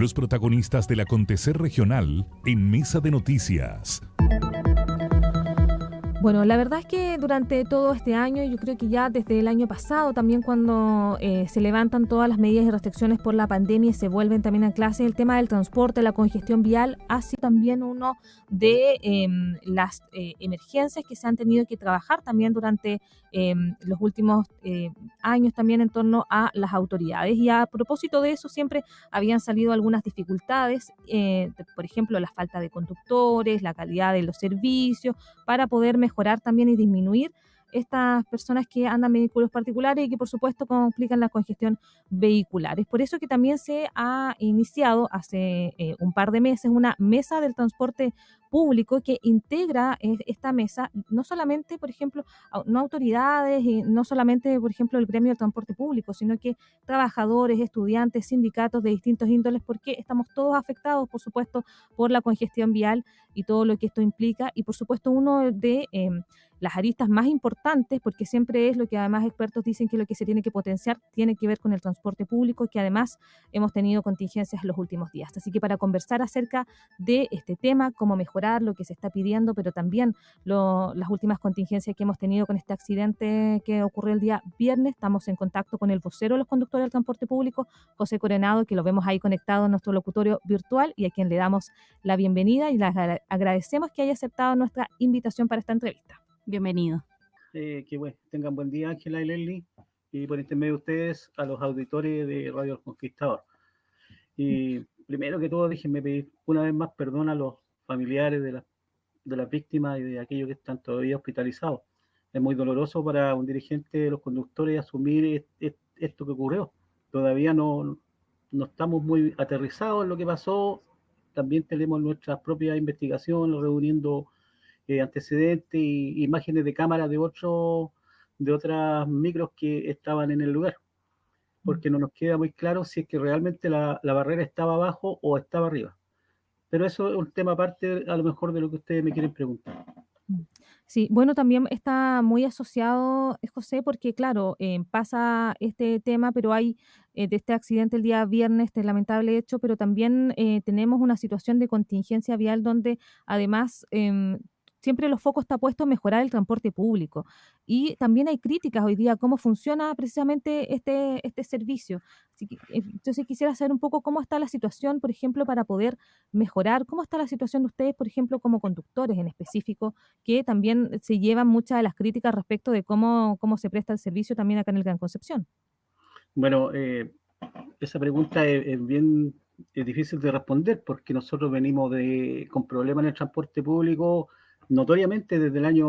Los protagonistas del acontecer regional en Mesa de Noticias. Bueno, la verdad es que durante todo este año, yo creo que ya desde el año pasado, también cuando se levantan todas las medidas y restricciones por la pandemia y se vuelven también a clase, el tema del transporte, la congestión vial, ha sido también uno de las emergencias que se han tenido que trabajar también durante los últimos años también en torno a las autoridades. Y a propósito de eso, siempre habían salido algunas dificultades, por ejemplo, la falta de conductores, la calidad de los servicios, para poder mejorar también y disminuir estas personas que andan en vehículos particulares y que por supuesto complican la congestión vehicular. Es por eso que también se ha iniciado hace un par de meses una mesa del transporte público que integra esta mesa no solamente, por ejemplo, no autoridades y no solamente, por ejemplo, el gremio del transporte público, sino que trabajadores, estudiantes, sindicatos de distintos índoles, porque estamos todos afectados, por supuesto, por la congestión vial y todo lo que esto implica. Y por supuesto uno de las aristas más importantes, porque siempre es lo que además expertos dicen que lo que se tiene que potenciar tiene que ver con el transporte público, que además hemos tenido contingencias en los últimos días. Así que para conversar acerca de este tema, cómo mejorar lo que se está pidiendo, pero también las últimas contingencias que hemos tenido con este accidente que ocurrió el día viernes, estamos en contacto con el vocero de los conductores del transporte público, José Coronado, que lo vemos ahí conectado en nuestro locutorio virtual y a quien le damos la bienvenida y le agradecemos que haya aceptado nuestra invitación para esta entrevista. Bienvenido. Que bueno, tengan buen día, Ángela y Leslie, y por intermedio de ustedes a los auditores de Radio El Conquistador. Y primero que todo, déjenme pedir una vez más perdón a los familiares de las víctimas y de aquellos que están todavía hospitalizados. Es muy doloroso para un dirigente de los conductores asumir esto que ocurrió. Todavía no estamos muy aterrizados en lo que pasó. También tenemos nuestras propias investigaciones, reuniendo antecedentes e imágenes de cámara de otras micros que estaban en el lugar, porque no nos queda muy claro si es que realmente la barrera estaba abajo o estaba arriba. Pero eso es un tema aparte, a lo mejor, de lo que ustedes me quieren preguntar. Sí, bueno, también está muy asociado, José, porque claro, pasa este tema, pero hay de este accidente el día viernes, este lamentable hecho, pero también tenemos una situación de contingencia vial donde además siempre los focos está puesto en mejorar el transporte público. Y también hay críticas hoy día a cómo funciona precisamente este servicio. Así que, entonces quisiera saber un poco cómo está la situación, por ejemplo, para poder mejorar, cómo está la situación de ustedes, por ejemplo, como conductores en específico, que también se llevan muchas de las críticas respecto de cómo se presta el servicio también acá en el Gran Concepción. Bueno, esa pregunta es bien difícil de responder porque nosotros venimos con problemas en el transporte público notoriamente desde el año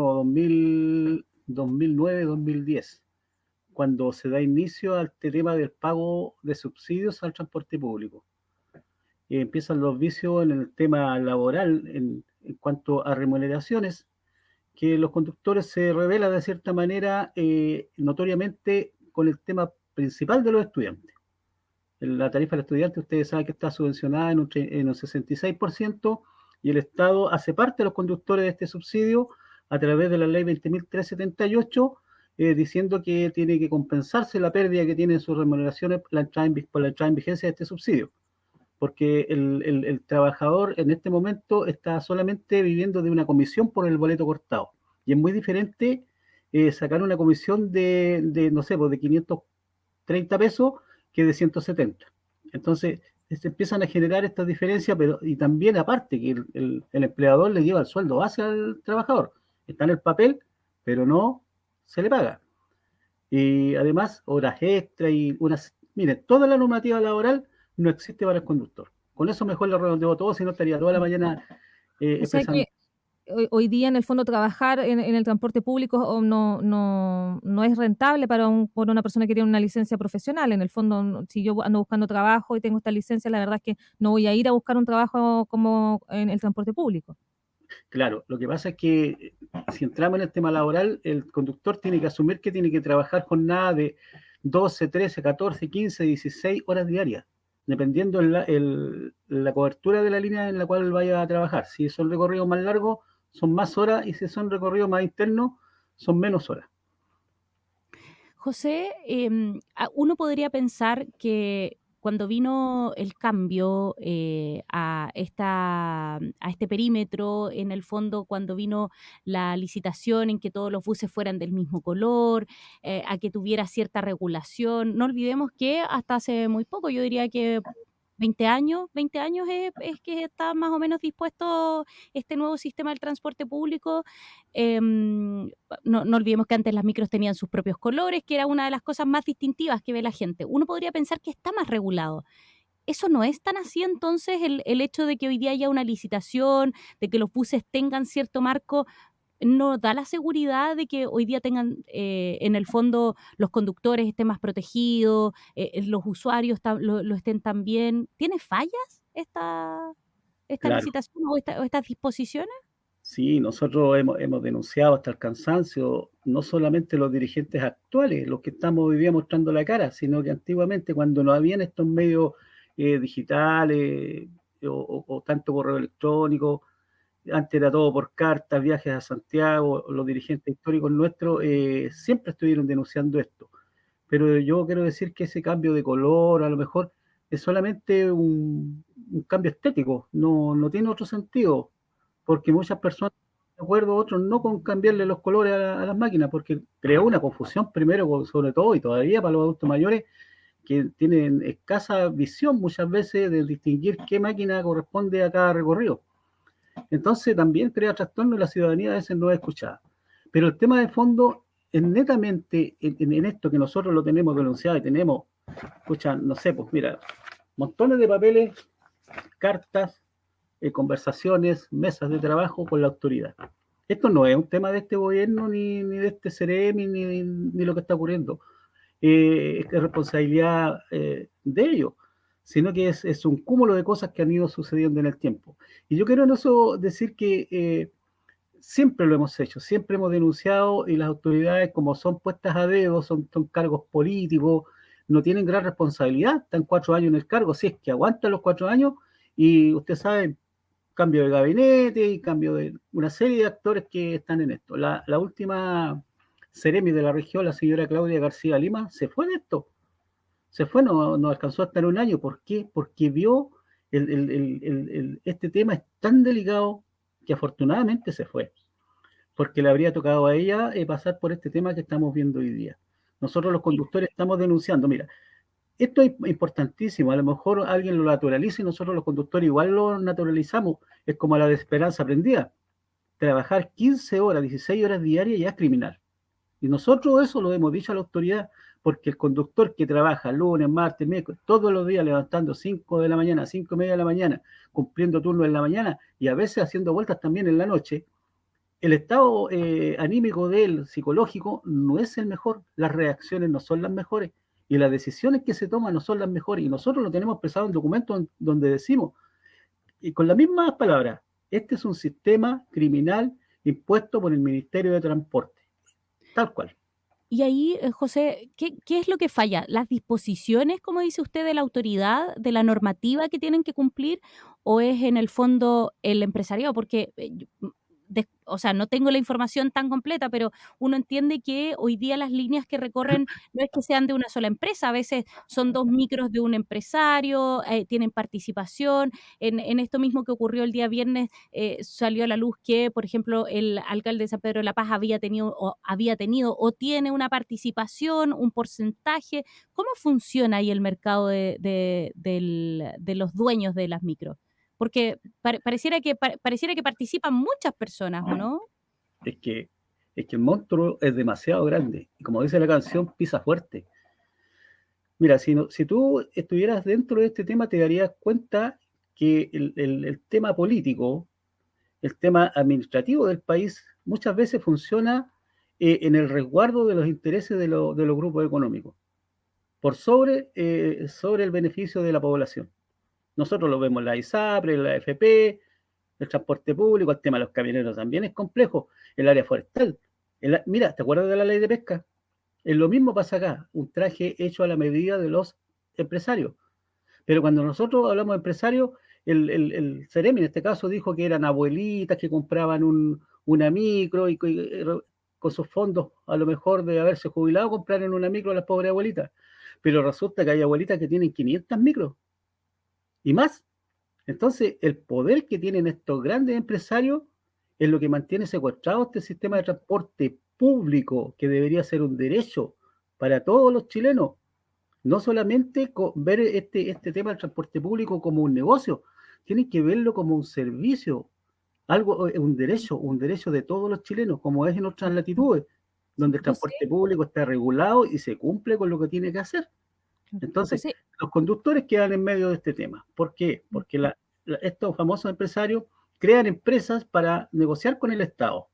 2009-2010, cuando se da inicio al tema del pago de subsidios al transporte público. Empiezan los vicios en el tema laboral en cuanto a remuneraciones, que los conductores se rebelan de cierta manera notoriamente con el tema principal de los estudiantes. La tarifa del estudiante, ustedes saben que está subvencionada en un 66%, y el Estado hace parte de los conductores de este subsidio a través de la ley 20.378, diciendo que tiene que compensarse la pérdida que tienen sus remuneraciones por la entrada en vigencia de este subsidio, porque el trabajador en este momento está solamente viviendo de una comisión por el boleto cortado, y es muy diferente sacar una comisión no sé, pues de 530 pesos que de 170. Entonces, se empiezan a generar estas diferencias, pero y también aparte que el empleador le lleva el sueldo base al trabajador. Está en el papel, pero no se le paga. Y además, horas extra y unas... Miren, toda la normativa laboral no existe para el conductor. Con eso mejor le redondeo todo, si no estaría toda la mañana O sea expresando. que hoy día en el fondo trabajar en el transporte público no es rentable por una persona que tiene una licencia profesional. En el fondo, si yo ando buscando trabajo y tengo esta licencia, la verdad es que no voy a ir a buscar un trabajo como en el transporte público. Claro, lo que pasa es que si entramos en el tema laboral, el conductor tiene que asumir que tiene que trabajar jornada de 12, 13, 14, 15, 16 horas diarias, dependiendo la cobertura de la línea en la cual vaya a trabajar. Si son recorridos más largos, son más horas, y si son recorridos más internos, son menos horas. José, uno podría pensar que cuando vino el cambio a este perímetro, en el fondo, cuando vino la licitación en que todos los buses fueran del mismo color, a que tuviera cierta regulación. No olvidemos que hasta hace muy poco, yo diría que 20 años es que está más o menos dispuesto este nuevo sistema del transporte público. No olvidemos que antes las micros tenían sus propios colores, que era una de las cosas más distintivas que ve la gente. Uno podría pensar que está más regulado. ¿Eso no es tan así entonces el hecho de que hoy día haya una licitación, de que los buses tengan cierto marco? ¿No da la seguridad de que hoy día tengan, en el fondo, los conductores estén más protegidos, los usuarios lo estén también? ¿Tiene fallas esta Claro, licitación o estas disposiciones? sí, nosotros hemos denunciado hasta el cansancio, no solamente los dirigentes actuales, los que estamos hoy día mostrando la cara, sino que antiguamente, cuando no habían estos medios digitales o tanto correo electrónico, antes era todo por cartas, viajes a Santiago, los dirigentes históricos nuestros siempre estuvieron denunciando esto. Pero yo quiero decir que ese cambio de color a lo mejor es solamente un cambio estético, no tiene otro sentido, porque muchas personas están de acuerdo, otros no con cambiarle los colores a las máquinas, porque creó una confusión primero, sobre todo y todavía para los adultos mayores que tienen escasa visión muchas veces de distinguir qué máquina corresponde a cada recorrido. Entonces también crea trastorno y la ciudadanía a veces no es escuchada. Pero el tema de fondo es netamente en esto que nosotros lo tenemos denunciado y tenemos, escucha, no sé, pues mira, montones de papeles, cartas, conversaciones, mesas de trabajo con la autoridad. Esto no es un tema de este gobierno, ni de este CEREMI, ni lo que está ocurriendo. Es responsabilidad de ellos, sino que es un cúmulo de cosas que han ido sucediendo en el tiempo. Y yo quiero en eso decir que siempre lo hemos hecho, siempre hemos denunciado y las autoridades, como son puestas a dedo, son cargos políticos, no tienen gran responsabilidad, están 4 años en el cargo, si es que aguantan los 4 años y usted sabe, cambio de gabinete y cambio de una serie de actores que están en esto. La última Ceremi de la región, la señora Claudia García Lima, se fue de esto, se fue, no alcanzó a estar un año. ¿Por qué? Porque vio este tema es tan delicado que afortunadamente se fue, porque le habría tocado a ella pasar por este tema que estamos viendo hoy día. Nosotros los conductores estamos denunciando, mira, esto es importantísimo, a lo mejor alguien lo naturaliza y nosotros los conductores igual lo naturalizamos, es como la de Esperanza Prendida, trabajar 15 horas, 16 horas diarias ya es criminal. Y nosotros eso lo hemos dicho a la autoridad, porque el conductor que trabaja lunes, martes, miércoles, todos los días levantando 5 de la mañana, 5:30 de la mañana, cumpliendo turnos en la mañana y a veces haciendo vueltas también en la noche, el estado anímico de él, psicológico, no es el mejor, las reacciones no son las mejores y las decisiones que se toman no son las mejores y nosotros lo tenemos expresado en documentos donde decimos, y con las mismas palabras, este es un sistema criminal impuesto por el Ministerio de Transporte, tal cual. Y ahí, José, ¿qué es lo que falla? ¿Las disposiciones, como dice usted, de la autoridad, de la normativa que tienen que cumplir, o es en el fondo el empresariado? Porque, o sea, no tengo la información tan completa, pero uno entiende que hoy día las líneas que recorren no es que sean de una sola empresa, a veces son 2 micros de un empresario, tienen participación. En esto mismo que ocurrió el día viernes, salió a la luz que, por ejemplo, el alcalde de San Pedro de la Paz había tenido o tiene una participación, un porcentaje. ¿Cómo funciona ahí el mercado de los dueños de las micros? Porque pareciera que participan muchas personas, ¿o no? Es que, es que el monstruo es demasiado grande y como dice la canción, pisa fuerte. Mira, si tú estuvieras dentro de este tema te darías cuenta que el tema político, el tema administrativo del país muchas veces funciona en el resguardo de los intereses de los grupos económicos, por sobre el beneficio de la población. Nosotros lo vemos en la ISAPRE, en la AFP, el transporte público, el tema de los camioneros también es complejo, el área forestal. Mira, ¿te acuerdas de la ley de pesca? Es lo mismo pasa acá, un traje hecho a la medida de los empresarios. Pero cuando nosotros hablamos de empresarios, el Ceremi en este caso dijo que eran abuelitas que compraban una micro y con sus fondos, a lo mejor de haberse jubilado, compraron una micro a las pobres abuelitas. pero resulta que hay abuelitas que tienen 500 micros y más. Entonces, el poder que tienen estos grandes empresarios es lo que mantiene secuestrado este sistema de transporte público, que debería ser un derecho para todos los chilenos. No solamente ver este tema del transporte público como un negocio, tienen que verlo como un servicio, algo, un derecho de todos los chilenos, como es en otras latitudes, donde el José, transporte público está regulado y se cumple con lo que tiene que hacer. Entonces, José, los conductores quedan en medio de este tema. ¿Por qué? Porque estos famosos empresarios crean empresas para negociar con el Estado,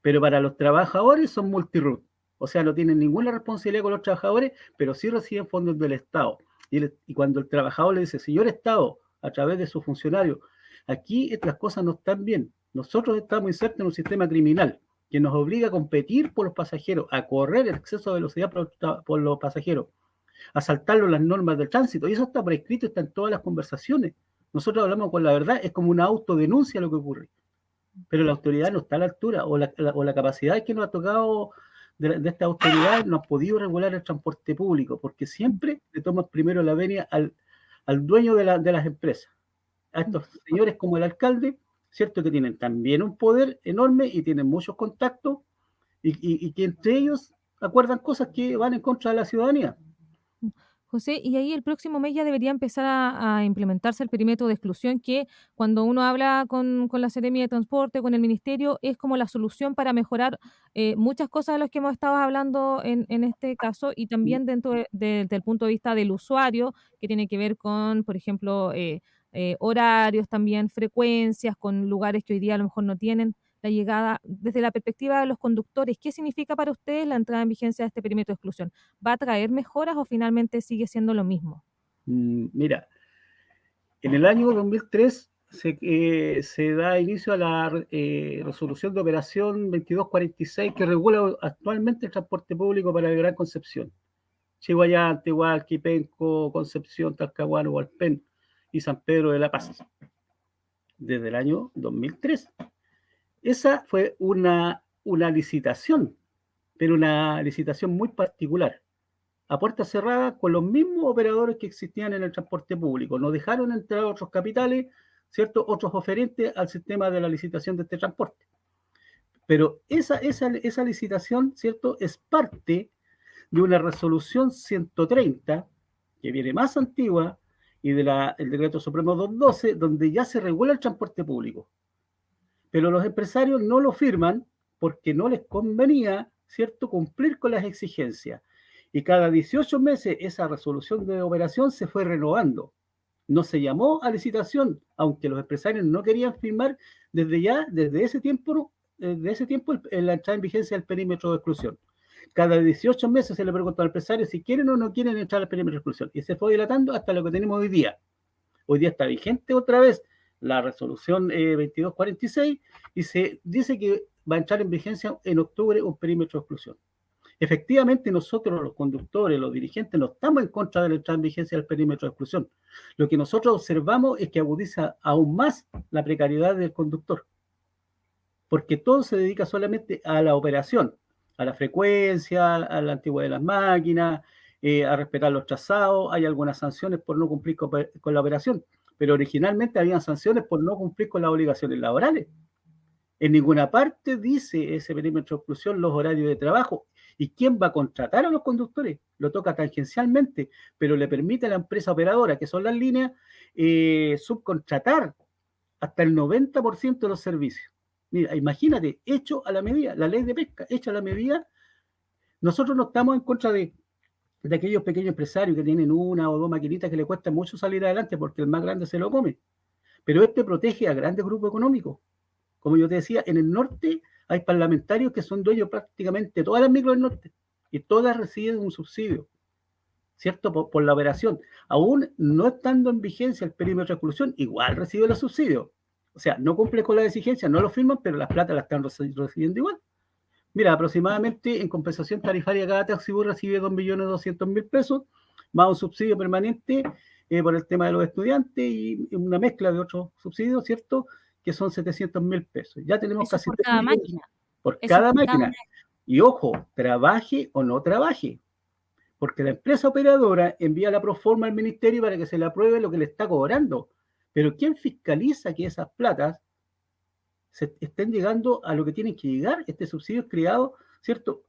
pero para los trabajadores son multiroot. O sea, no tienen ninguna responsabilidad con los trabajadores, pero sí reciben fondos del Estado. Y cuando el trabajador le dice, señor Estado, a través de su funcionario, aquí estas cosas no están bien. Nosotros estamos insertos en un sistema criminal que nos obliga a competir por los pasajeros, a correr el exceso de velocidad por los pasajeros, a saltarlo las normas del tránsito. Y eso está por escrito, está en todas las conversaciones. Nosotros hablamos con la verdad, es como una autodenuncia lo que ocurre. Pero la autoridad no está a la altura, o la capacidad que nos ha tocado de esta autoridad no ha podido regular el transporte público, porque siempre le toman primero la venia al dueño de las empresas, a estos señores como el alcalde, cierto que tienen también un poder enorme y tienen muchos contactos, y que entre ellos acuerdan cosas que van en contra de la ciudadanía. José, y ahí el próximo mes ya debería empezar a implementarse el perímetro de exclusión, que cuando uno habla con la Seremia de Transporte, con el Ministerio, es como la solución para mejorar muchas cosas de las que hemos estado hablando en este caso, y también desde el punto de vista del usuario, que tiene que ver con, por ejemplo, horarios, también frecuencias, con lugares que hoy día a lo mejor no tienen la llegada. Desde la perspectiva de los conductores, ¿qué significa para ustedes la entrada en vigencia de este perímetro de exclusión? ¿Va a traer mejoras o finalmente sigue siendo lo mismo? Mira, en el año 2003 se da inicio a la resolución de operación 2246 que regula actualmente el transporte público para el Gran Concepción. Chihuayante, Hualqui, Penco, Concepción, Talcahuano, Hualpén y San Pedro de la Paz. Desde el año 2003. Esa fue una licitación, pero una licitación muy particular, a puerta cerrada, con los mismos operadores que existían en el transporte público. No dejaron entrar otros capitales, ¿cierto? Otros oferentes al sistema de la licitación de este transporte. Pero esa licitación, ¿cierto?, es parte de una resolución 130, que viene más antigua, y del decreto supremo 212, donde ya se regula el transporte público. Pero los empresarios no lo firman porque no les convenía, ¿cierto?, cumplir con las exigencias. Y cada 18 meses esa resolución de operación se fue renovando. No se llamó a licitación, aunque los empresarios no querían firmar desde ese tiempo en la entrada en vigencia del perímetro de exclusión. Cada 18 meses se le preguntó al empresario si quieren o no quieren entrar al perímetro de exclusión. Y se fue dilatando hasta lo que tenemos hoy día. Hoy día está vigente otra vez la resolución 2246 y se dice que va a entrar en vigencia en octubre un perímetro de exclusión. Efectivamente, nosotros los conductores, los dirigentes, no estamos en contra de la entrada en vigencia del perímetro de exclusión. Lo que nosotros observamos es que agudiza aún más la precariedad del conductor, porque todo se dedica solamente a la operación, a la frecuencia, a la antigüedad de las máquinas, a respetar los trazados. Hay algunas sanciones por no cumplir con la operación, pero originalmente habían sanciones por no cumplir con las obligaciones laborales. En ninguna parte dice ese perímetro de exclusión los horarios de trabajo. ¿Y quién va a contratar a los conductores? Lo toca tangencialmente, pero le permite a la empresa operadora, que son las líneas, subcontratar hasta el 90% de los servicios. Mira, imagínate, hecho a la medida, la ley de pesca, hecha a la medida. Nosotros no estamos en contra de aquellos pequeños empresarios que tienen una o dos maquinitas que le cuesta mucho salir adelante porque el más grande se lo come. Pero este protege a grandes grupos económicos. Como yo te decía, en el norte hay parlamentarios que son dueños prácticamente de todas las micros del norte y todas reciben un subsidio, ¿cierto? Por la operación. Aún no estando en vigencia el perímetro de exclusión, igual reciben los subsidios. O sea, no cumple con la exigencia, no lo firman, pero las plata las están recibiendo igual. Mira, aproximadamente en compensación tarifaria cada taxibús recibe 2.200.000 pesos, más un subsidio permanente por el tema de los estudiantes y una mezcla de otros subsidios, ¿cierto?, que son 700.000 pesos. Ya tenemos Eso casi por cada máquina. por Eso cada por cada máquina. Y ojo, trabaje o no trabaje, porque la empresa operadora envía la proforma al ministerio para que se le apruebe lo que le está cobrando. Pero ¿quién fiscaliza que esas platas se estén llegando a lo que tienen que llegar? Este subsidio es creado, ¿cierto?,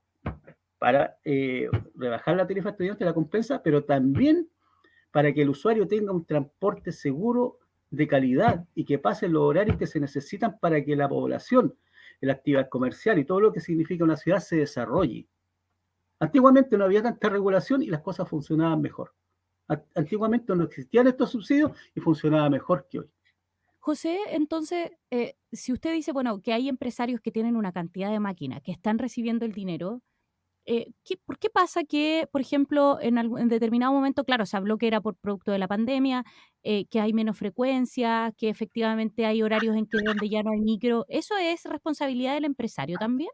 para rebajar la tarifa estudiante, la compensa, pero también para que el usuario tenga un transporte seguro de calidad y que pasen los horarios que se necesitan para que la población, la actividad comercial y todo lo que significa una ciudad se desarrolle. Antiguamente no había tanta regulación y las cosas funcionaban mejor. Antiguamente no existían estos subsidios y funcionaba mejor que hoy. José, entonces, si usted dice, bueno, que hay empresarios que tienen una cantidad de máquinas, que están recibiendo el dinero, ¿por qué pasa que, por ejemplo, en determinado momento, claro, se habló que era por producto de la pandemia, que hay menos frecuencia, que efectivamente hay horarios en que donde ya no hay micro? ¿Eso es responsabilidad del empresario también?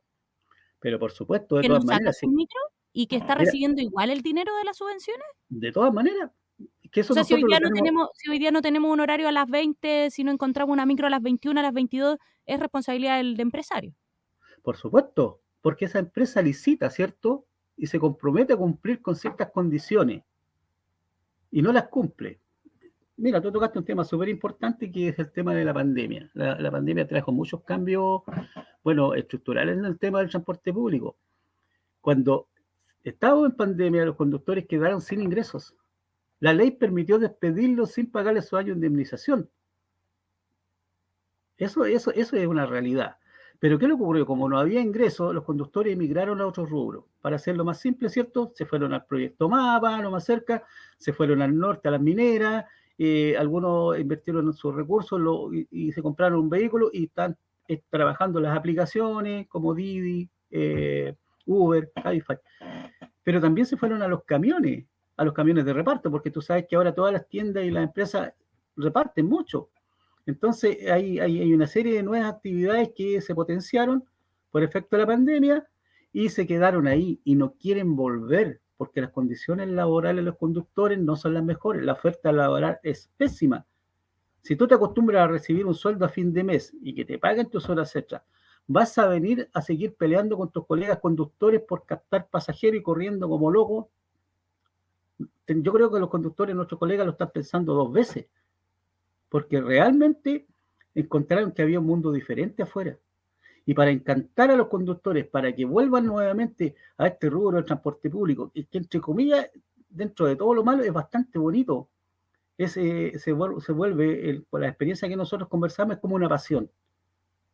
Pero por supuesto, de ¿Que no todas saca maneras, sus sí. micro y que está Mira, recibiendo igual el dinero de las subvenciones? de todas maneras, que O eso sea, si hoy nosotros lo día no tenemos, tenemos, si hoy día no tenemos un horario a las 20, si no encontramos una micro a las 21, a las 22, es responsabilidad del empresario. por supuesto, porque esa empresa licita, ¿cierto? Y se compromete a cumplir con ciertas condiciones y no las cumple. Mira, tú tocaste un tema súper importante que es el tema de la pandemia. La pandemia trajo muchos cambios, bueno, estructurales en el tema del transporte público. Cuando estábamos en pandemia, los conductores quedaron sin ingresos. La ley permitió despedirlos sin pagarles su año de indemnización. Eso es una realidad. Pero ¿qué le ocurrió? Como no había ingresos, los conductores emigraron a otros rubros. Para hacerlo más simple, ¿cierto? Se fueron al proyecto MAPA, lo más cerca, se fueron al norte, a las mineras, algunos invirtieron en sus recursos y se compraron un vehículo y están trabajando las aplicaciones como Didi, Uber, Cabify. Pero también se fueron a los camiones de reparto, porque tú sabes que ahora todas las tiendas y las empresas reparten mucho. Entonces hay una serie de nuevas actividades que se potenciaron por efecto de la pandemia y se quedaron ahí y no quieren volver porque las condiciones laborales de los conductores no son las mejores. La oferta laboral es pésima. Si tú te acostumbras a recibir un sueldo a fin de mes y que te paguen tus horas extras, vas a venir a seguir peleando con tus colegas conductores por captar pasajeros y corriendo como locos. Yo creo que los conductores, nuestros colegas, lo están pensando dos veces porque realmente encontraron que había un mundo diferente afuera. Y para encantar a los conductores, para que vuelvan nuevamente a este rubro del transporte público, que entre comillas, dentro de todo lo malo, es bastante bonito. Se vuelve, por la experiencia que nosotros conversamos, es como una pasión.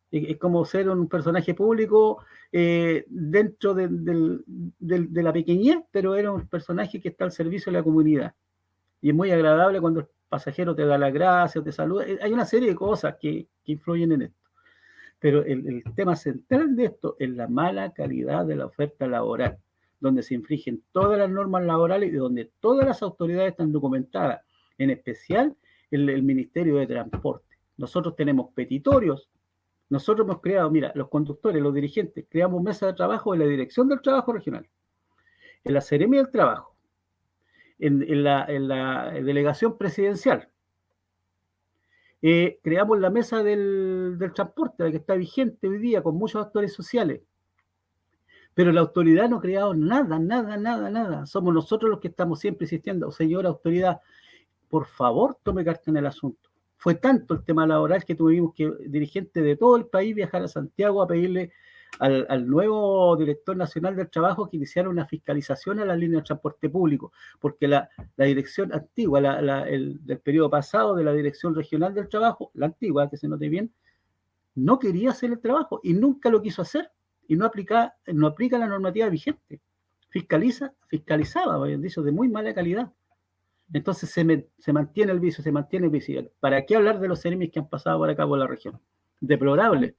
Es como ser un personaje público dentro de la pequeñez, pero era un personaje que está al servicio de la comunidad. Y es muy agradable cuando el pasajero te da las gracias, te saluda. Hay una serie de cosas que influyen en esto. Pero el tema central de esto es la mala calidad de la oferta laboral, donde se infringen todas las normas laborales y donde todas las autoridades están documentadas, en especial el Ministerio de Transporte. Nosotros tenemos petitorios, nosotros hemos creado, mira, los conductores, los dirigentes, creamos mesas de trabajo en la Dirección del Trabajo Regional, en la Seremi del Trabajo, en la delegación presidencial. Creamos la mesa del transporte, la que está vigente hoy día, con muchos actores sociales. Pero la autoridad no ha creado nada. Somos nosotros los que estamos siempre insistiendo, señora autoridad, por favor, tome carta en el asunto. Fue tanto el tema laboral que tuvimos que dirigentes de todo el país viajar a Santiago a pedirle al nuevo director nacional del trabajo que iniciara una fiscalización a las líneas de transporte público, porque la dirección antigua, del periodo pasado de la dirección regional del trabajo, la antigua, que se note bien, no quería hacer el trabajo y nunca lo quiso hacer y no aplica la normativa vigente. Fiscalizaba, habían dicho, de muy mala calidad. Entonces se mantiene el vicio. ¿Para qué hablar de los CEREMIS que han pasado por acá por la región? Deplorable.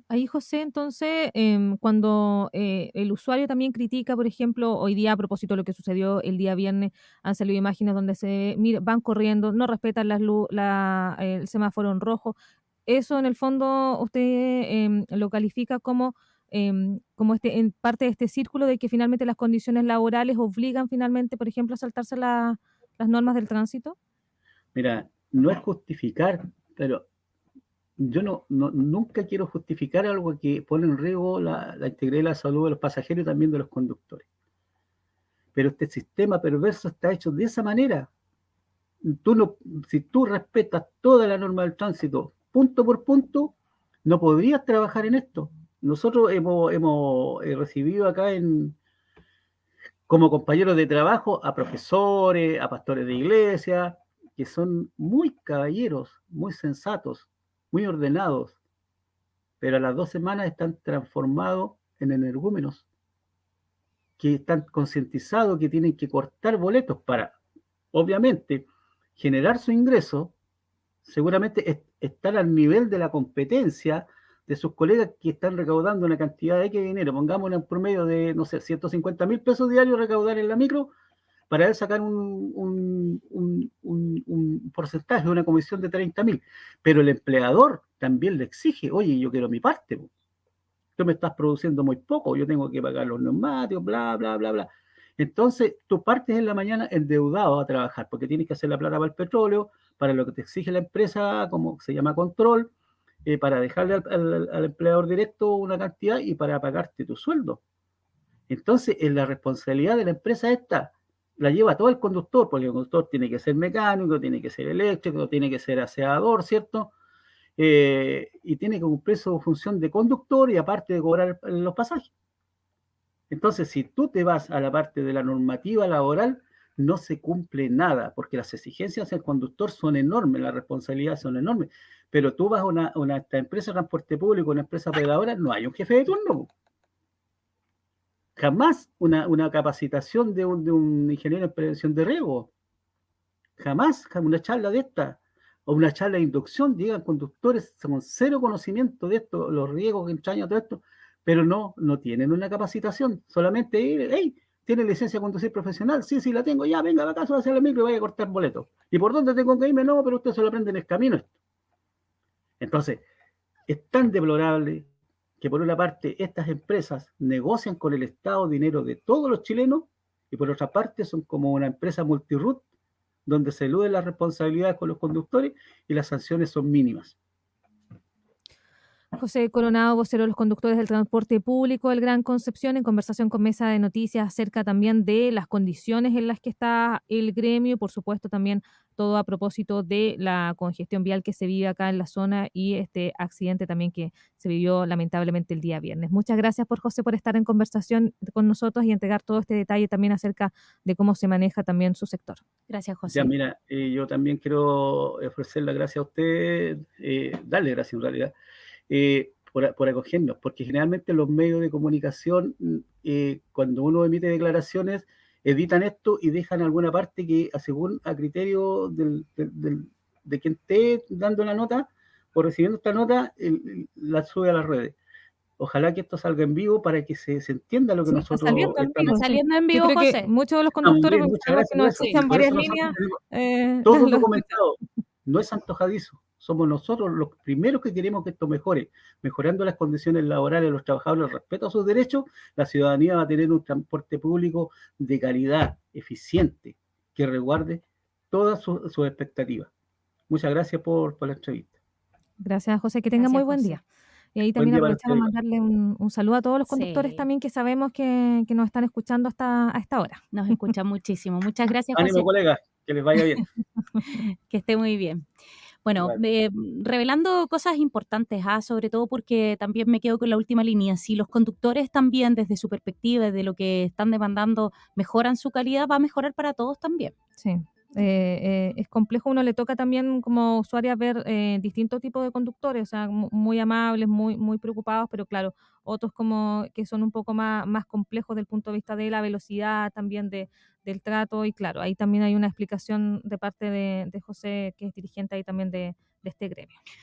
Ahí, José, entonces, cuando el usuario también critica, por ejemplo, hoy día a propósito de lo que sucedió el día viernes, han salido imágenes donde van corriendo, no respetan el semáforo en rojo. Eso, en el fondo, usted lo califica como en parte de este círculo de que finalmente las condiciones laborales obligan finalmente, por ejemplo, a saltarse las normas del tránsito. Mira, no es justificar, pero yo nunca quiero justificar algo que pone en riesgo la integridad y la salud de los pasajeros y también de los conductores. pero este sistema perverso está hecho de esa manera. Si tú respetas toda la norma del tránsito, punto por punto, no podrías trabajar en esto. Nosotros hemos recibido acá como compañeros de trabajo a profesores, a pastores de iglesia, que son muy caballeros, muy sensatos, muy ordenados, pero a las 2 semanas están transformados en energúmenos, que están concientizados que tienen que cortar boletos para, obviamente, generar su ingreso, seguramente estar al nivel de la competencia de sus colegas que están recaudando una cantidad de dinero, pongamos un promedio de, no sé, 150.000 pesos diarios recaudar en la micro, para él sacar un porcentaje, una comisión de 30.000. Pero el empleador también le exige, oye, yo quiero mi parte, tú me estás produciendo muy poco, yo tengo que pagar los neumáticos, bla, bla, bla, bla. Entonces, tú partes en la mañana endeudado a trabajar, porque tienes que hacer la plata para el petróleo, para lo que te exige la empresa, como se llama control, para dejarle al empleador directo una cantidad y para pagarte tu sueldo. Entonces, en la responsabilidad de la empresa esta, la lleva todo el conductor, porque el conductor tiene que ser mecánico, tiene que ser eléctrico, tiene que ser aseador, ¿cierto? Y tiene que cumplir su función de conductor y aparte de cobrar los pasajes. Entonces, si tú te vas a la parte de la normativa laboral, no se cumple nada, porque las exigencias del conductor son enormes, las responsabilidades son enormes, pero tú vas a esta empresa de transporte público, una empresa operadora, no hay un jefe de turno. Jamás una capacitación de un ingeniero en prevención de riesgo, jamás una charla de esta, o una charla de inducción, llegan conductores con cero conocimiento de esto, los riesgos que entraña todo esto, pero no tienen una capacitación, solamente, hey, ¿tiene licencia de conducir profesional? Sí, la tengo, ya, venga, acá, va a hacer la micro y vaya a cortar boletos. ¿Y por dónde tengo que irme? No, pero usted se lo aprende en el camino esto. Entonces, es tan deplorable que por una parte estas empresas negocian con el Estado dinero de todos los chilenos y por otra parte son como una empresa multirut donde se eluden las responsabilidades con los conductores y las sanciones son mínimas. José Coronado, vocero de los conductores del transporte público del Gran Concepción, en conversación con Mesa de Noticias acerca también de las condiciones en las que está el gremio, por supuesto también todo a propósito de la congestión vial que se vive acá en la zona y este accidente también que se vivió lamentablemente el día viernes. Muchas gracias José por estar en conversación con nosotros y entregar todo este detalle también acerca de cómo se maneja también su sector. Gracias, José. Ya, mira, yo también quiero ofrecer las gracias a usted, darle gracias en realidad, por acogernos, porque generalmente los medios de comunicación, cuando uno emite declaraciones, editan esto y dejan alguna parte que, según a criterio de quien esté dando la nota o recibiendo esta nota, la sube a las redes. Ojalá que esto salga en vivo para que se entienda lo que nosotros estamos saliendo en vivo, José. Muchos de los conductores que nos escuchan varias líneas. Todo documentado, no es antojadizo. Somos nosotros los primeros que queremos que esto mejore, mejorando las condiciones laborales de los trabajadores, el respeto a sus derechos. La ciudadanía va a tener un transporte público de calidad, eficiente, que resguarde todas sus expectativas. Muchas gracias por la entrevista. Gracias, José, que tenga muy buen día. Y ahí también aprovechamos a mandarle un saludo a todos los conductores también que sabemos que nos están escuchando a esta hora. Nos escuchan muchísimo. Muchas gracias, José. Ánimo, colegas, que les vaya bien. Que esté muy bien. Bueno, revelando cosas importantes, sobre todo porque también me quedo con la última línea. Si los conductores también, desde su perspectiva, de lo que están demandando, mejoran su calidad, va a mejorar para todos también. Sí. Es complejo, uno le toca también como usuaria ver distintos tipos de conductores, o sea, muy amables, muy preocupados, pero claro, otros como que son un poco más complejos desde el punto de vista de la velocidad, también del trato, y claro, ahí también hay una explicación de parte de José, que es dirigente ahí también de este gremio.